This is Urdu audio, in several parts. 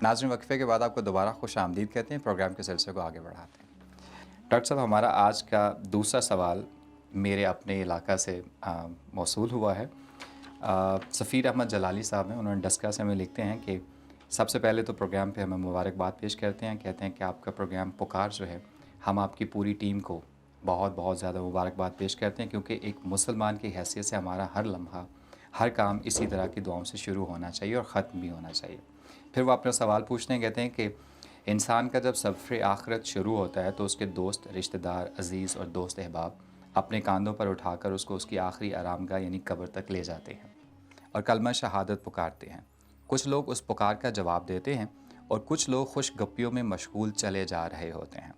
ناظرین، وقفے کے بعد آپ کو دوبارہ خوش آمدید کہتے ہیں، پروگرام کے سلسلے کو آگے بڑھاتے ہیں۔ ڈاکٹر صاحب، ہمارا آج کا دوسرا سوال میرے اپنے علاقہ سے موصول ہوا ہے۔ سفیر احمد جلالی صاحب ہیں، انہوں نے ڈسکا سے ہمیں لکھتے ہیں کہ سب سے پہلے تو پروگرام پہ ہمیں مبارکباد پیش کرتے ہیں، کہتے ہیں کہ آپ کا پروگرام پکار جو ہے، ہم آپ کی پوری ٹیم کو بہت بہت زیادہ مبارکباد پیش کرتے ہیں، کیونکہ ایک مسلمان کی حیثیت سے ہمارا ہر لمحہ، ہر کام اسی طرح کی دعاؤں سے شروع ہونا چاہیے اور ختم بھی ہونا چاہیے۔ پھر وہ اپنا سوال پوچھتے ہیں، کہتے ہیں کہ انسان کا جب سفر آخرت شروع ہوتا ہے تو اس کے دوست، رشتہ دار، عزیز اور دوست احباب اپنے کاندھوں پر اٹھا کر اس کو اس کی آخری آرامگاہ یعنی قبر تک لے جاتے ہیں اور کلمہ شہادت پکارتے ہیں۔ کچھ لوگ اس پکار کا جواب دیتے ہیں اور کچھ لوگ خوش گپیوں میں مشغول چلے جا رہے ہوتے ہیں۔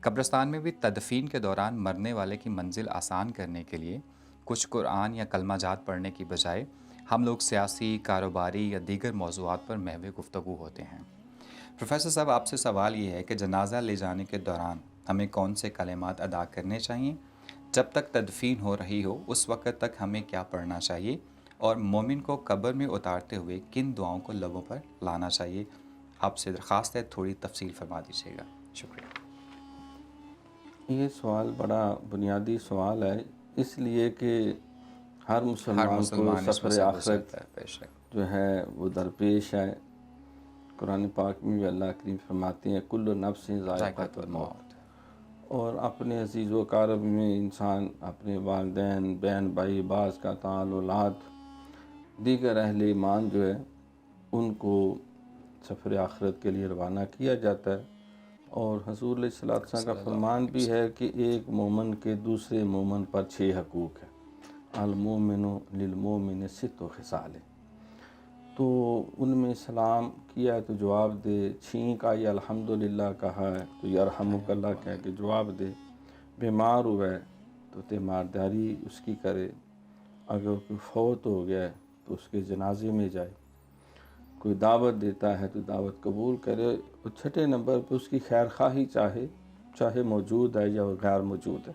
قبرستان میں بھی تدفین کے دوران مرنے والے کی منزل آسان کرنے کے لیے کچھ قرآن یا کلمہ جات پڑھنے کی بجائے ہم لوگ سیاسی، کاروباری یا دیگر موضوعات پر محو گفتگو ہوتے ہیں۔ پروفیسر صاحب، آپ سے سوال یہ ہے کہ جنازہ لے جانے کے دوران ہمیں کون سے کلمات ادا کرنے چاہیے؟ جب تک تدفین ہو رہی ہو اس وقت تک ہمیں کیا پڑھنا چاہیے؟ اور مومن کو قبر میں اتارتے ہوئے کن دعاؤں کو لبوں پر لانا چاہیے؟ آپ سے درخواست ہے تھوڑی تفصیل فرما دیجیے گا، شکریہ۔ یہ سوال بڑا بنیادی سوال ہے، اس لیے کہ ہر مسلمان کو اس میں سفر سے آخرت گزرتا ہے، بے شک۔ جو ہے وہ درپیش ہے۔ قرآن پاک میں بھی اللہ کریم فرماتے ہیں کل نفس ذائقۃ الموت، اور اپنے عزیز و اقارب میں انسان اپنے والدین، بہن بھائی، بعض کا تعال اولاد، دیگر اہل ایمان جو ہے ان کو سفر آخرت کے لیے روانہ کیا جاتا ہے۔ اور حضور علیہ السلام کا فرمان بھی ہے کہ ایک مومن کے دوسرے مومن پر 6 حقوق ہیں۔ المومن للمومن 6 خصال، تو ان میں سلام کیا تو جواب دے، چھینک آئی الحمدللہ کہا ہے تو یرحمک اللہ کہہ کے جواب دے، بیمار ہوا ہے تو تیمارداری اس کی کرے، اگر کوئی فوت ہو گیا ہے تو اس کے جنازے میں جائے، کوئی دعوت دیتا ہے تو دعوت قبول کرے، اور 6 نمبر پہ اس کی خیر خواہی چاہے موجود ہے یا غیر موجود ہے۔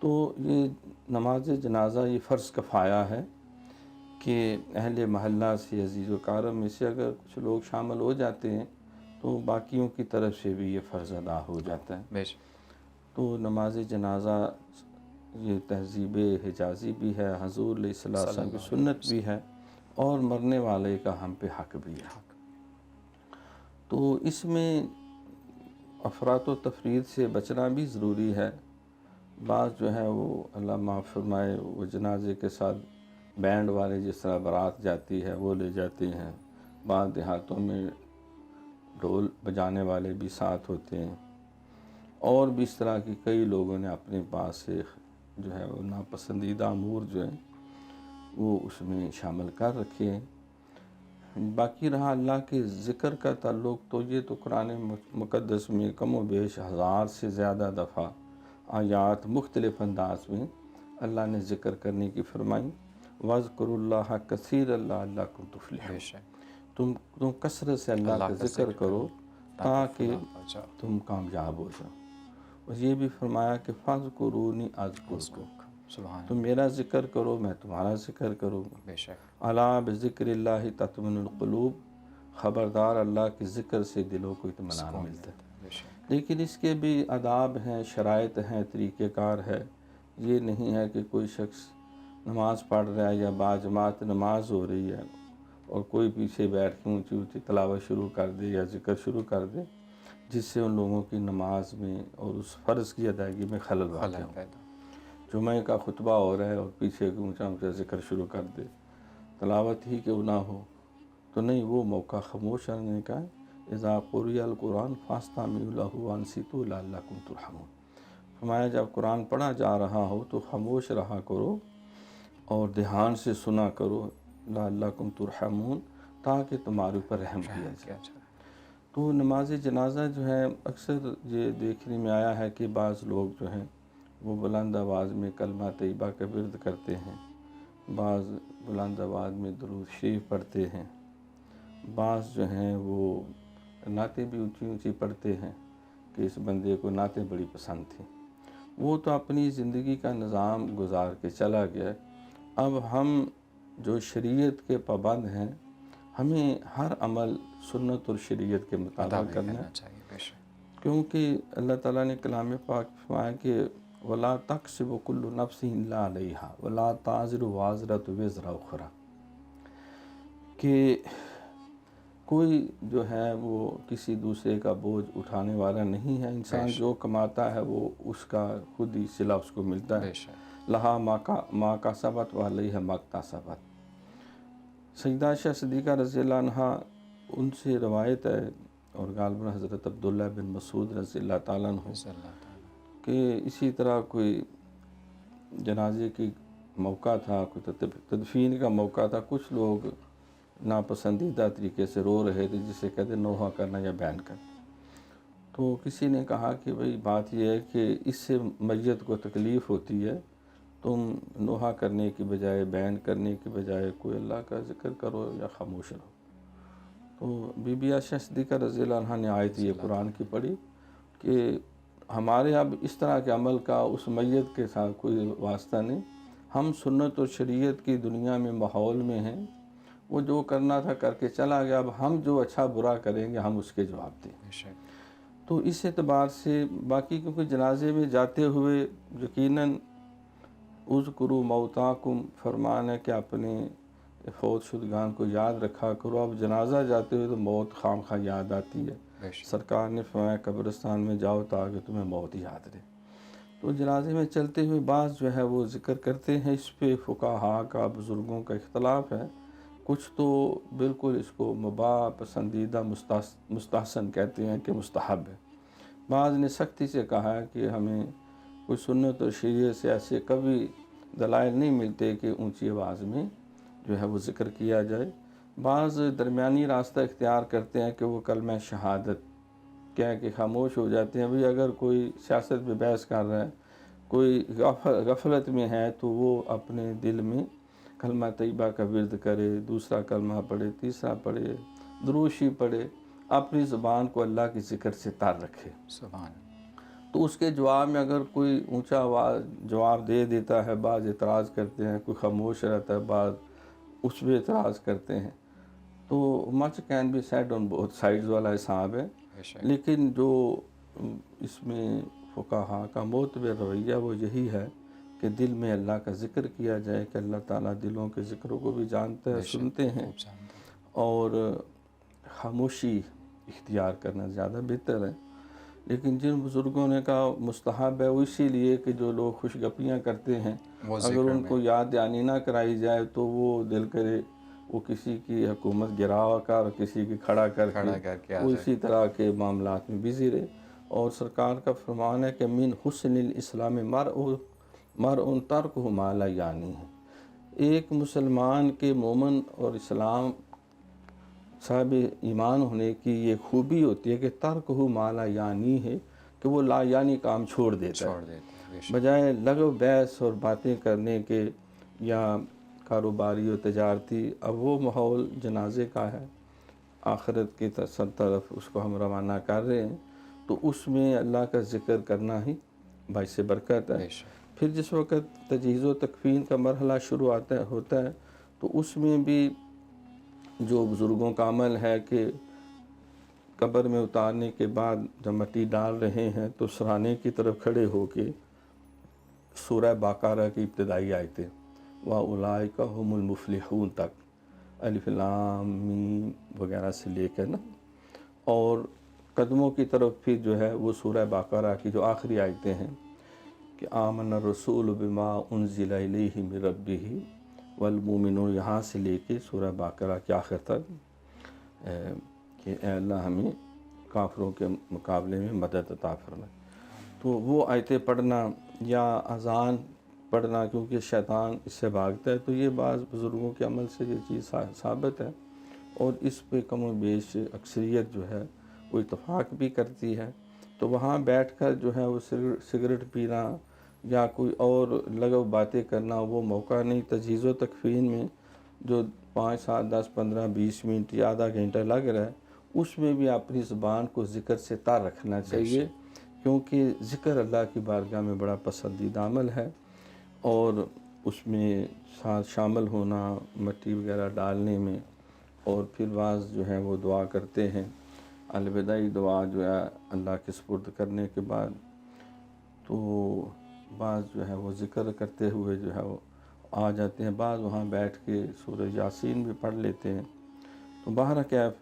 تو یہ نماز جنازہ یہ فرض کفایہ ہے کہ اہل محلہ سے، عزیز و اقارب میں سے اگر کچھ لوگ شامل ہو جاتے ہیں تو باقیوں کی طرف سے بھی یہ فرض ادا ہو جاتا ہے۔ بے شک۔ تو نماز جنازہ یہ تہذیب حجازی بھی ہے، حضور علیہ السلام کی سنت بھی ہے، اور مرنے والے کا ہم پہ حق بھی ہے۔ تو اس میں افراط و تفرید سے بچنا بھی ضروری ہے۔ بعض جو ہے وہ اللہ معاف فرمائے، وہ جنازے کے ساتھ بینڈ والے جس طرح بارات جاتی ہے وہ لے جاتے ہیں، بعض دیہاتوں میں ڈھول بجانے والے بھی ساتھ ہوتے ہیں، اور بھی اس طرح کی کئی لوگوں نے اپنے پاس سے جو ہے وہ ناپسندیدہ امور جو ہیں وہ اس میں شامل کر رکھے ہیں۔ باقی رہا اللہ کے ذکر کا تعلق، تو یہ تو قرآن مقدس میں کم و بیش 1000 سے زیادہ دفعہ آیات مختلف انداز میں اللہ نے ذکر کرنے کی فرمائی۔ وَاذْكُرُوا اللَّهَ كَثِيرًا لَعَلَّكُمْ تُفْلِحُونَ، تم کثرت سے اللہ کا ذکر کرو تاکہ تم کامیاب ہو جاؤ۔ اور یہ بھی فرمایا کہ فَاذْكُرُونِي أَذْكُرْكُمْ، تم میرا ذکر کرو میں تمہارا ذکر کروں گا۔ بے شک۔ الا بذکر اللہ تطمئن القلوب، خبردار اللہ کے ذکر سے دلوں کو اطمینان ملتا ہے۔ لیکن اس کے بھی آداب ہیں، شرائط ہیں، طریقہ کار ہے۔ یہ نہیں ہے کہ کوئی شخص نماز پڑھ رہا ہے یا باجماعت نماز ہو رہی ہے اور کوئی پیچھے بیٹھ کے اونچی اونچی تلاوت شروع کر دے یا ذکر شروع کر دے، جس سے ان لوگوں کی نماز میں اور اس فرض کی ادائیگی میں خلل واقع ہو۔ جمعہ کا خطبہ ہو رہا ہے اور پیچھے اونچا اونچا ذکر شروع کر دے، تلاوت ہی کیوں نہ ہو، تو نہیں، وہ موقع خاموش رہنے کا ہے۔ اذا قرئ القرآن فاستمعوا له وانصتوا لعلکم ترحمون، فرمایا جب قرآن پڑھا جا رہا ہو تو خاموش رہا کرو اور دھیان سے سنا کرو، لعلکم ترحمون، تاکہ تمہارے اوپر رحم کیا جائے۔ تو نماز جنازہ جو ہے اکثر یہ دیکھنے میں آیا ہے کہ بعض لوگ جو ہیں وہ بلند آواز میں کلمہ طیبہ کا ورد کرتے ہیں، بعض بلند آواز میں درود شریف پڑھتے ہیں، بعض جو ہیں وہ نعتیں بھی اونچی اونچی پڑھتے ہیں کہ اس بندے کو نعتیں بڑی پسند تھیں۔ وہ تو اپنی زندگی کا نظام گزار کے چلا گیا۔ اب ہم جو شریعت کے پابند ہیں، ہمیں ہر عمل سنت اور شریعت کے مطابق کرنا ہے، چاہیے بے شک۔ کیونکہ اللہ تعالیٰ نے کلام پاک فرمایا کہ وَلَا تَكْسِبُ كُلُّ نَفْسٍ إِلَّا عَلَيْهَا وَلَا تَزِرُ وَازِرَةٌ وِزْرَ أُخْرَىٰ، کہ کوئی جو ہے وہ کسی دوسرے کا بوجھ اٹھانے والا نہیں ہے، انسان جو کماتا ہے وہ اس کا خود ہی صلہ اس کو ملتا ہے، بے شک۔ لہا ما کسبت وعلیہا ما اکتسبت۔ سیدہ عائشہ صدیقہ رضی اللہ عنہا ان سے روایت ہے، اور غالباً حضرت عبداللہ بن مسعود رضی اللہ تعالیٰ عنہ، صلی اللہ تعالیٰ۔ کہ اسی طرح کوئی جنازے کی موقع تھا، کوئی تدفین کا موقع تھا، کچھ لوگ ناپسندیدہ طریقے سے رو رہے تھے، جسے کہتے ہیں نوحہ کرنا یا بیان کرنا۔ تو کسی نے کہا کہ بھئی بات یہ ہے کہ اس سے میت کو تکلیف ہوتی ہے، تم نوحہ کرنے کی بجائے، بیان کرنے کی بجائے کوئی اللہ کا ذکر کرو یا خاموش رہو۔ تو بی بی عائشہ صدیقہ رضی اللہ عنہ نے آیت یہ قرآن کی پڑھی کہ ہمارے اب اس طرح کے عمل کا اس میت کے ساتھ کوئی واسطہ نہیں، ہم سنت اور شریعت کی دنیا میں ماحول میں ہیں، وہ جو کرنا تھا کر کے چلا گیا، اب ہم جو اچھا برا کریں گے ہم اس کے جواب دیں۔ بے شک۔ تو اس اعتبار سے باقی کیونکہ جنازے میں جاتے ہوئے یقیناً اذکروا موتاکم فرمان ہے کہ اپنے فوت شدگان کو یاد رکھا کرو۔ اب جنازہ جاتے ہوئے تو موت خام خواہ یاد آتی ہے، بے شک۔ سرکار نے فرمایا قبرستان میں جاؤ تاکہ تمہیں موت یاد رہے۔ تو جنازے میں چلتے ہوئے بعض جو ہے وہ ذکر کرتے ہیں، اس پہ فقہاء کا، بزرگوں کا اختلاف ہے، کچھ تو بالکل اس کو مباح، پسندیدہ، مستحسن کہتے ہیں کہ مستحب ہے، بعض نے سختی سے کہا ہے کہ ہمیں کوئی سنت اور شریعت سے ایسے کبھی دلائل نہیں ملتے کہ اونچی آواز میں جو ہے وہ ذکر کیا جائے، بعض درمیانی راستہ اختیار کرتے ہیں کہ وہ کلمہ شہادت کہہ کے خاموش ہو جاتے ہیں۔ بھئی اگر کوئی سیاست پہ بحث کر رہا ہے، کوئی غفلت میں ہے، تو وہ اپنے دل میں کلمہ طیبہ کا ورد کرے، دوسرا کلمہ پڑھے، تیسرا پڑھے، دروشی پڑھے، اپنی زبان کو اللہ کے ذکر سے تار رکھے۔ سبحان۔ تو اس کے جواب میں اگر کوئی اونچا آواز جواب دے دیتا ہے، بعض اعتراض کرتے ہیں، کوئی خاموش رہتا ہے، بعض اس پہ اعتراض کرتے ہیں، تو much can be said on both sides والا حساب ہے، بے شک۔ لیکن جو اس میں فقہاء کا معتبر رویہ وہ یہی ہے کہ دل میں اللہ کا ذکر کیا جائے، کہ اللہ تعالیٰ دلوں کے ذکروں کو بھی جانتا ہے، بے شک، سنتے ہیں، خوب جانتے ہیں۔ اور خاموشی اختیار کرنا زیادہ بہتر ہے۔ لیکن جن بزرگوں نے کہا مستحب ہے، وہ اسی لیے کہ جو لوگ خوش گپیاں کرتے ہیں، وہ اگر ذکر ان میں کو یاد دہانی نہ کرائی جائے تو وہ دل کرے وہ کسی کی حکومت گراوا کر، کسی کی کھڑا کر کے آ وہ جائے۔ اسی طرح کے معاملات میں بزی رہے۔ اور سرکار کا فرمان ہے کہ من حسن الاسلام مرء ترکہ ما لا یعنی ہے، ایک مسلمان کے مومن اور اسلام صاحب ایمان ہونے کی یہ خوبی ہوتی ہے کہ ترکہ ما لا یعنی ہے، کہ وہ لا یعنی کام چھوڑ دیتا ہے، دیتے ہیں، بے شک۔ بجائے لغو بحث اور باتیں کرنے کے یا کاروباری و تجارتی۔ اب وہ ماحول جنازے کا ہے، آخرت کی طرف اس کو ہم روانہ کر رہے ہیں، تو اس میں اللہ کا ذکر کرنا ہی باعث برکت ہے۔ بے شک۔ پھر جس وقت تجہیز و تکفین کا مرحلہ شروع ہوتا ہے تو اس میں بھی جو بزرگوں کا عمل ہے کہ قبر میں اتارنے کے بعد جب مٹی ڈال رہے ہیں تو سرانے کی طرف کھڑے ہو کے سورہ بقرہ کی ابتدائی آیتیں وَأُولَٰئِکَ هُمُ الْمُفْلِحُونَ تک، الف لام میم وغیرہ سے لے کر نا، اور قدموں کی طرف پھر جو ہے وہ سورہ بقرہ کی جو آخری آیتیں ہیں کہ آمن الرسول بما انزل الیہ من ربہ والمؤمنون، یہاں سے لے کے سورہ بقرہ کے آخر تک، کہ اے اللہ ہمیں کافروں کے مقابلے میں مدد عطا فرمائے۔ تو وہ آیتیں پڑھنا یا اذان پڑھنا، کیونکہ شیطان اس سے بھاگتا ہے، تو یہ بعض بزرگوں کے عمل سے یہ چیز ثابت ہے، اور اس پہ کم و بیش اکثریت جو ہے وہ اتفاق بھی کرتی ہے۔ تو وہاں بیٹھ کر جو ہے وہ سگریٹ پینا یا کوئی اور لغو باتیں کرنا وہ موقع نہیں۔ تجہیز و تکفین میں جو 5 7 10 15 20 منٹ یا آدھا گھنٹہ لگ رہا ہے، اس میں بھی اپنی زبان کو ذکر سے تار رکھنا چاہیے، کیونکہ ذکر اللہ کی بارگاہ میں بڑا پسندیدہ عمل ہے، اور اس میں ساتھ شامل ہونا، مٹی وغیرہ ڈالنے میں اور پھر بعض جو ہے وہ دعا کرتے ہیں، الوداعی دعا جو ہے اللہ کے سپرد کرنے کے بعد، تو بعض جو ہے وہ ذکر کرتے ہوئے جو ہے وہ آ جاتے ہیں، بعض وہاں بیٹھ کے سورہ یاسین بھی پڑھ لیتے ہیں۔ تو بہرکیف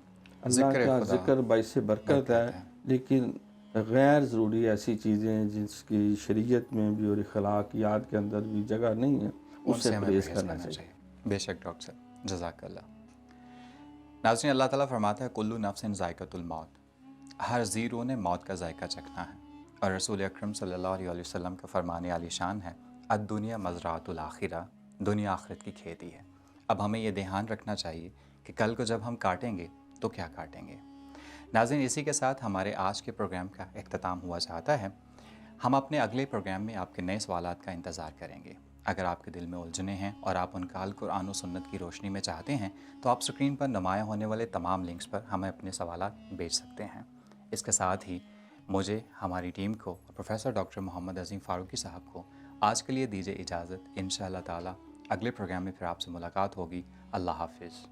اللہ ذکر کا خدا ذکر باعث برکت ہے، لیکن غیر ضروری ایسی چیزیں جس کی شریعت میں بھی اور اخلاقیات کے اندر بھی جگہ نہیں ہے، ان اس سے سے ہمیں پرہیز پرہیز کرنا کرنا چاہیے۔ چاہیے۔ بے شک ڈاکٹر صاحب، جزاک اللہ۔ ناظرین، اللہ تعالیٰ فرماتا ہے کلو نفس ذائقۃ الموت، ہر زی روح نے موت کا ذائقہ چکھنا ہے، اور رسول اکرم صلی اللہ علیہ وسلم کا فرمان عالی شان ہے الدنیا مزرعۃ الآخرہ، دنیا آخرت کی کھیتی ہے۔ اب ہمیں یہ دھیان رکھنا چاہیے کہ کل کو جب ہم کاٹیں گے تو کیا کاٹیں گے۔ ناظرین، اسی کے ساتھ ہمارے آج کے پروگرام کا اختتام ہوا چاہتا ہے۔ ہم اپنے اگلے پروگرام میں آپ کے نئے سوالات کا انتظار کریں گے۔ اگر آپ کے دل میں الجھنیں ہیں اور آپ ان کا حل قرآن و سنت کی روشنی میں چاہتے ہیں تو آپ سکرین پر نمایاں ہونے والے تمام لنکس پر ہمیں اپنے سوالات بھیج سکتے ہیں۔ اس کے ساتھ ہی مجھے، ہماری ٹیم کو اور پروفیسر ڈاکٹر محمد عظیم فاروقی صاحب کو آج کے لیے دیجیے اجازت۔ انشاءاللہ تعالی اگلے پروگرام میں پھر آپ سے ملاقات ہوگی۔ اللہ حافظ۔